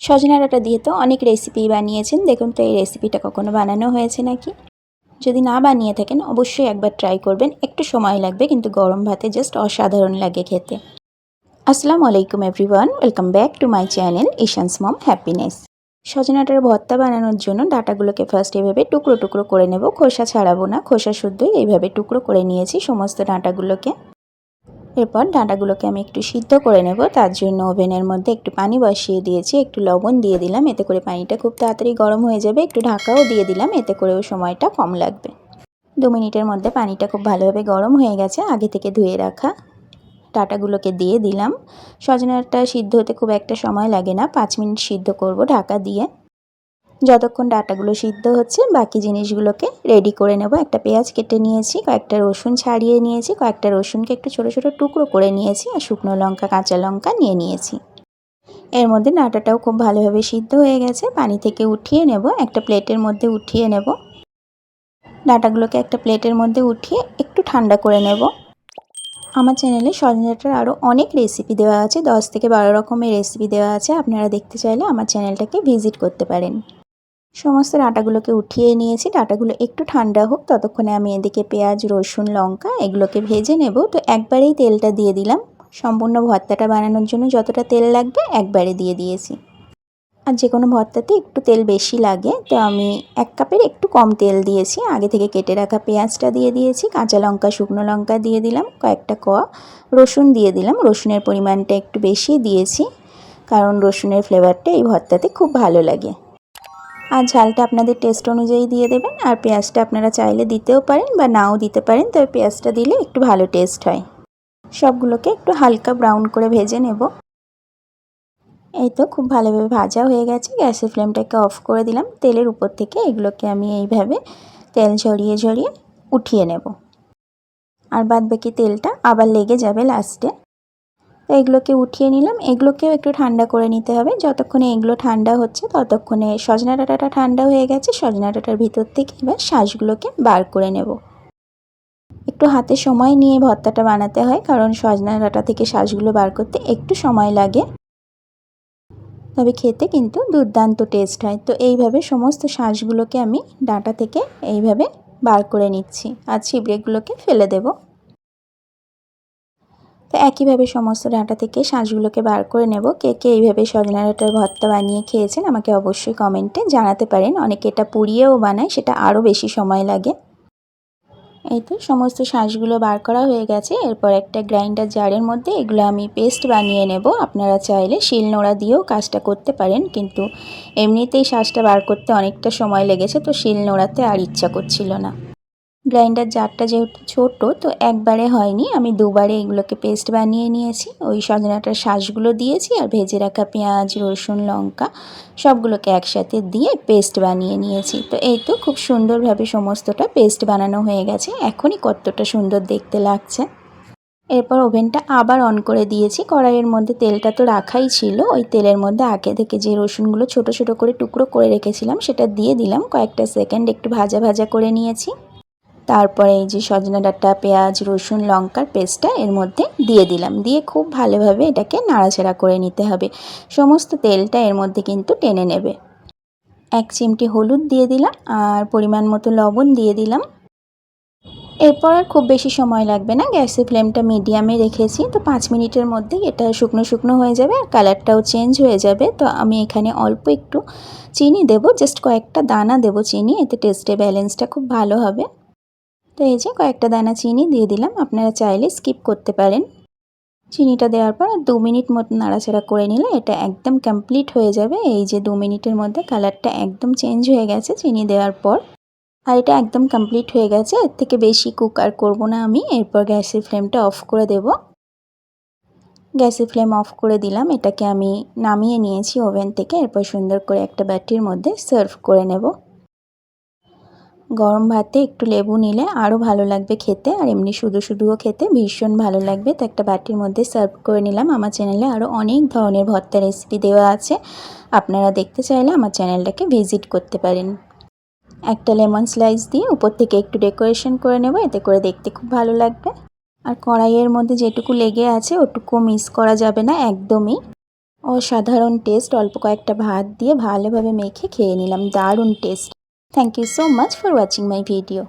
সজনা ডাঁটা দিয়ে তো অনেক রেসিপি বানিয়েছেন, দেখুন তো এই রেসিপিটা কখনো বানানো হয়েছে নাকি। যদি না বানিয়ে থাকেন অবশ্যই একবার ট্রাই করবেন। একটু সময় লাগবে কিন্তু গরম ভাতে জাস্ট অসাধারণ লাগে খেতে। আসসালামু আলাইকুম everyone, welcome back to my channel Ishan's mom happiness. সজনা ডাঁটার ভর্তা বানানোর জন্য ডাঁটাগুলোকে ফার্স্ট এভাবে টুকরো টুকরো করে নেব, খোসা ছাড়াবো না, খোসা শুদ্ধই এইভাবে টুকরো করে নিয়েছি সমস্ত ডাঁটাগুলোকে। এরপর ডাঁটাগুলোকে আমি একটু সিদ্ধ করে নেব, তার জন্য ওভেনের মধ্যে একটু পানি বসিয়ে দিয়েছি, একটু লবণ দিয়ে দিলাম, এতে করে পানিটা খুব তাড়াতাড়ি গরম হয়ে যাবে। একটু ঢাকাও দিয়ে দিলাম, এতে করেও সময়টা কম লাগবে। 2 মিনিটের মধ্যে পানিটা খুব ভালোভাবে গরম হয়ে গেছে। আগে থেকে ধুয়ে রাখা ডাঁটাগুলোকে দিয়ে দিলাম। সজনাটা সিদ্ধ হতে খুব একটা সময় লাগে না, 5 মিনিট সিদ্ধ করব ঢাকা দিয়ে। যতক্ষণ ডাঁটাগুলো সিদ্ধ হচ্ছে বাকি জিনিসগুলোকে রেডি করে নেব। একটা পেঁয়াজ কেটে নিয়েছি, কয়েকটা রসুন ছাড়িয়ে নিয়েছি, কয়েকটা রসুনকে একটু ছোটো ছোটো টুকরো করে নিয়েছি, আর শুকনো লঙ্কা কাঁচা লঙ্কা নিয়ে নিয়েছি। এর মধ্যে ডাঁটাটাও খুব ভালোভাবে সিদ্ধ হয়ে গেছে, পানি থেকে উঠিয়ে নেব, একটা প্লেটের মধ্যে উঠিয়ে নেব। ডাঁটাগুলোকে একটা প্লেটের মধ্যে উঠিয়ে একটু ঠান্ডা করে নেব। আমার চ্যানেলে সজনে ডাঁটার আরও অনেক রেসিপি দেওয়া আছে, 10 থেকে 12 রকমের রেসিপি দেওয়া আছে। আপনারা দেখতে চাইলে আমার চ্যানেলটাকে ভিজিট করতে পারেন। সমস্ত ডাঁটাগুলোকে উঠিয়ে নিয়েছি, ডাঁটাগুলো একটু ঠান্ডা হোক ততক্ষণে আমি এদিকে পেঁয়াজ রসুন লঙ্কা এগুলোকে ভেজে নেব। তো একবারেই তেলটা দিয়ে দিলাম, সম্পূর্ণ ভর্তাটা বানানোর জন্য যতটা তেল লাগবে একবারে দিয়ে দিয়েছি। আর যে কোনো ভর্তাতে একটু তেল বেশি লাগে, তো আমি 1 কাপের একটু কম তেল দিয়েছি। আগে থেকে কেটে রাখা পেঁয়াজটা দিয়ে দিয়েছি, কাঁচা লঙ্কা শুকনো লঙ্কা দিয়ে দিলাম, কয়েকটা কোয়া রসুন দিয়ে দিলাম। রসুনের পরিমাণটা একটু বেশি দিয়েছি, কারণ রসুনের ফ্লেভারটা এই ভর্তাতে খুব ভালো লাগে। আর ঝালটা আপনাদের টেস্ট অনুযায়ী দিয়ে দেবেন। আর পেঁয়াজটা আপনারা চাইলে দিতেও পারেন বা নাও দিতে পারেন, তবে পেঁয়াজটা দিলে একটু ভালো টেস্ট হয়। সবগুলোকে একটু হালকা ব্রাউন করে ভেজে নেব। এই তো খুব ভালোভাবে ভাজা হয়ে গেছে, গ্যাসের ফ্লেমটাকে অফ করে দিলাম। তেলের উপর থেকে এগুলোকে আমি এইভাবে তেল ঝরিয়ে ঝরিয়ে উঠিয়ে নেব, আর বাদবাকি তেলটা আবার লেগে যাবে লাস্টে। তো এগুলোকে উঠিয়ে নিলাম, এগুলোকেও একটু ঠান্ডা করে নিতে হবে। যতক্ষণে এগুলো ঠান্ডা হচ্ছে ততক্ষণে সজনা ডাঁটাটা ঠান্ডা হয়ে গেছে। সজনা ডাঁটার ভিতর থেকে এবার শাঁসগুলোকে বার করে নেব। একটু হাতে সময় নিয়ে ভর্তাটা বানাতে হয়, কারণ সজনা ডাঁটা থেকে শাঁসগুলো বার করতে একটু সময় লাগে, তবে খেতে কিন্তু দুর্দান্ত টেস্ট হয়। তো এইভাবে সমস্ত শাঁসগুলোকে আমি ডাঁটা থেকে এইভাবে বার করে নিচ্ছি, আর ছিবড়েগুলোকে ফেলে দেব। তো একইভাবে সমস্ত ডাঁটা থেকে শাঁসগুলোকে বার করে নেব। কে কে এইভাবে সজনা ডাঁটার ভর্তা বানিয়ে খেয়েছেন আমাকে অবশ্যই কমেন্টে জানাতে পারেন। অনেকে এটা পুড়িয়েও বানায়, সেটা আরও বেশি সময় লাগে। এই তো সমস্ত শাঁসগুলো বার করা হয়ে গেছে। এরপর একটা গ্রাইন্ডার জারের মধ্যে এগুলো আমি পেস্ট বানিয়ে নেব। আপনারা চাইলে শিলনোড়া দিয়েও কাজটা করতে পারেন, কিন্তু এমনিতেই শাঁসটা বার করতে অনেকটা সময় লেগেছে, তো শিলনোড়াতে আর ইচ্ছা করছিল না। গ্রাইন্ডার জারটা যেহেতু ছোট, তো একবারে হয়নি, আমি দুবারে এগুলোকে পেস্ট বানিয়ে নিয়েছি। ওই সজনাটার শাঁসগুলো দিয়েছি, আর ভেজে রাখা পেঁয়াজ রসুন লঙ্কা সবগুলোকে একসাথে দিয়ে পেস্ট বানিয়ে নিয়েছি। তো এই তো খুব সুন্দরভাবে সমস্তটা পেস্ট বানানো হয়ে গেছে। এখনই কতটা সুন্দর দেখতে লাগছে। এরপর ওভেনটা আবার অন করে দিয়েছি। কড়াইয়ের মধ্যে তেলটা তো রাখাই ছিল, ওই তেলের মধ্যে আগে থেকে যে রসুনগুলো ছোট ছোট করে টুকরো করে রেখেছিলাম সেটা দিয়ে দিলাম। কয়েকটা সেকেন্ড একটু ভাজা ভাজা করে নিয়েছি। তারপরে এই যে সজনা ডাঁটা পেঁয়াজ রসুন লঙ্কার পেস্টটা এর মধ্যে দিয়ে দিলাম, দিয়ে খুব ভালোভাবে এটাকে নাড়াচাড়া করে নিতে হবে। সমস্ত তেলটা এর মধ্যে কিন্তু টেনে নেবে। 1 চিমটি হলুদ দিয়ে দিলাম, আর পরিমাণ মতো লবণ দিয়ে দিলাম। এরপর আর খুব বেশি সময় লাগবে না, গ্যাসের ফ্লেমটা মিডিয়ামে রেখেছি। তো 5 মিনিটের মধ্যেই এটা শুকনো শুকনো হয়ে যাবে, আর কালারটাও চেঞ্জ হয়ে যাবে। তো আমি এখানে অল্প একটু চিনি দেবো, জাস্ট কয়েকটা দানা দেবো চিনি, এতে টেস্টের ব্যালেন্সটা খুব ভালো হবে। তো এই যে কয়েকটা দানা চিনি দিয়ে দিলাম, আপনারা চাইলে স্কিপ করতে পারেন। চিনিটা দেওয়ার পর 2 মিনিট মতো নাড়াচাড়া করে নিলে এটা একদম কমপ্লিট হয়ে যাবে। এই যে 2 মিনিটের মধ্যে কালারটা একদম চেঞ্জ হয়ে গেছে চিনি দেওয়ার পর, আর এটা একদম কমপ্লিট হয়ে গেছে। এর থেকে বেশি কুক আর করবো না আমি। এরপর গ্যাসের ফ্লেমটা অফ করে দেব। গ্যাসের ফ্লেম অফ করে দিলাম, এটাকে আমি নামিয়ে নিয়েছি ওভেন থেকে। এরপর সুন্দর করে একটা বাটির মধ্যে সার্ভ করে নেব। গরম ভাতে একটু লেবু নিলে আরও ভালো লাগবে খেতে, আর এমনি শুধু শুধুও খেতে ভীষণ ভালো লাগবে। তো একটা বাটির মধ্যে সার্ভ করে নিলাম। আমার চ্যানেলে আরও অনেক ধরনের ভর্তা রেসিপি দেওয়া আছে, আপনারা দেখতে চাইলে আমার চ্যানেলটাকে ভিজিট করতে পারেন। একটা লেমন স্লাইস দিয়ে উপর থেকে একটু ডেকোরেশন করে নেব, এতে করে দেখতে খুব ভালো লাগবে। আর কড়াইয়ের মধ্যে যেটুকু লেগে আছে ওটুকু মিস করা যাবে না একদমই। অসাধারণ টেস্ট। অল্প কয়েকটা ভাত দিয়ে ভালোভাবে মেখে খেয়ে নিলাম। দারুণ taste. Thank you so much for watching my video.